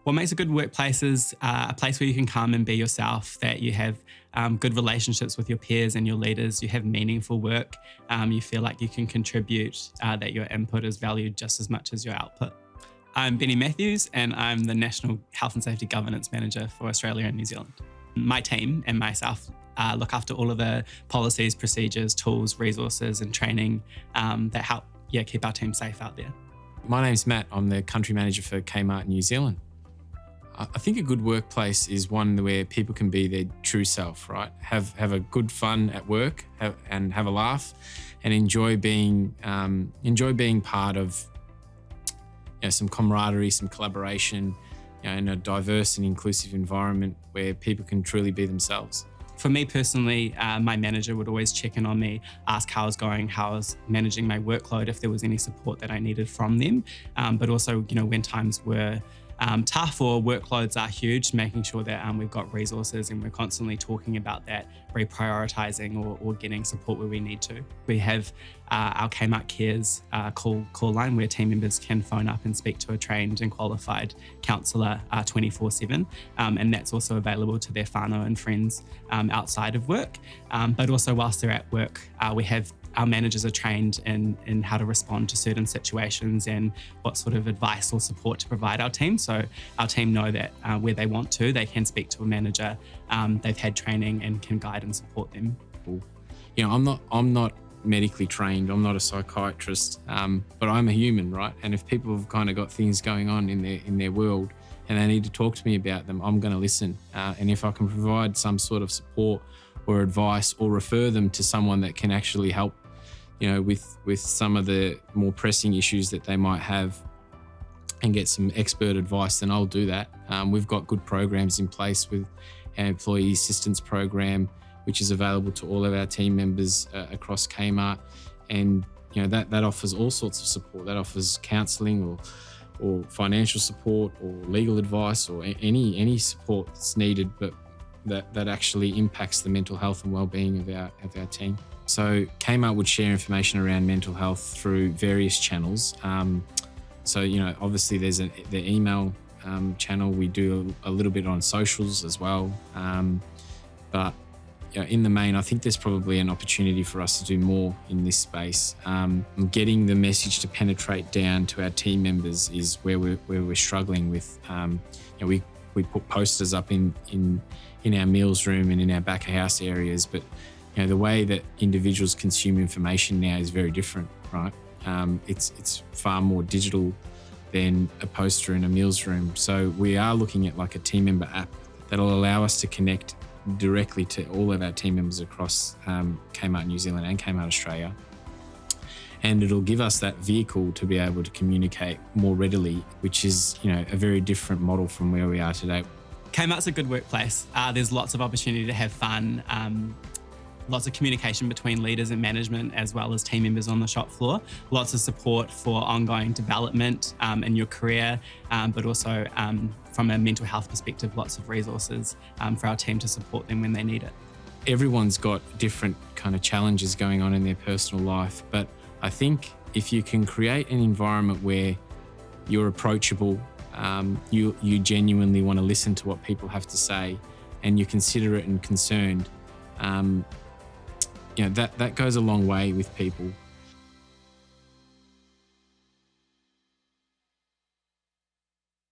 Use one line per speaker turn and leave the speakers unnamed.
What makes a good workplace is a place where you can come and be yourself, that you have good relationships with your peers and your leaders, you have meaningful work, you feel like you can contribute, that your input is valued just as much as your output. I'm Benny Mathews and I'm the National Health and Safety Governance Manager for Australia and New Zealand. My team and myself look after all of the policies, procedures, tools, resources and training that help keep our team safe out there.
My name's Matt. I'm the Country Manager for Kmart New Zealand. I think a good workplace is one where people can be their true self, right? Have a good fun at work and have a laugh, and enjoy being part of some camaraderie, some collaboration, in a diverse and inclusive environment where people can truly be themselves.
For me personally, my manager would always check in on me, ask how I was going, how I was managing my workload, if there was any support that I needed from them. But also, when times were tough or workloads are huge, making sure that we've got resources and we're constantly talking about that, reprioritising or getting support where we need to. We have our Kmart Cares call line where team members can phone up and speak to a trained and qualified counsellor 24/7, and that's also available to their whānau and friends outside of work. But also whilst they're at work, our managers are trained in how to respond to certain situations and what sort of advice or support to provide our team. So our team know that where they want to, they can speak to a manager. They've had training and can guide and support them.
I'm not medically trained. I'm not a psychiatrist, but I'm a human, right? And if people have kind of got things going on in their world and they need to talk to me about them, I'm going to listen. And if I can provide some sort of support or advice or refer them to someone that can actually help with some of the more pressing issues that they might have and get some expert advice, then I'll do that. We've got good programs in place with our employee assistance program, which is available to all of our team members across Kmart. And that offers all sorts of support. That offers counselling or financial support or legal advice or any support that's needed, but that actually impacts the mental health and well-being of our team. So Kmart would share information around mental health through various channels. Obviously there's the email channel. We do a little bit on socials as well. But in the main, I think there's probably an opportunity for us to do more in this space. Getting the message to penetrate down to our team members is where we're struggling with. We put posters up in our meals room and in our back of house areas, but the way that individuals consume information now is very different, right? It's far more digital than a poster in a meals room. So we are looking at like a team member app that'll allow us to connect directly to all of our team members across Kmart New Zealand and Kmart Australia. And it'll give us that vehicle to be able to communicate more readily, which is, a very different model from where we are today.
Kmart's a good workplace. There's lots of opportunity to have fun, lots of communication between leaders and management as well as team members on the shop floor, lots of support for ongoing development in your career, but also from a mental health perspective, lots of resources for our team to support them when they need it.
Everyone's got different kind of challenges going on in their personal life, but I think if you can create an environment where you're approachable, you genuinely want to listen to what people have to say, and you're considerate and concerned, that goes a long way with people.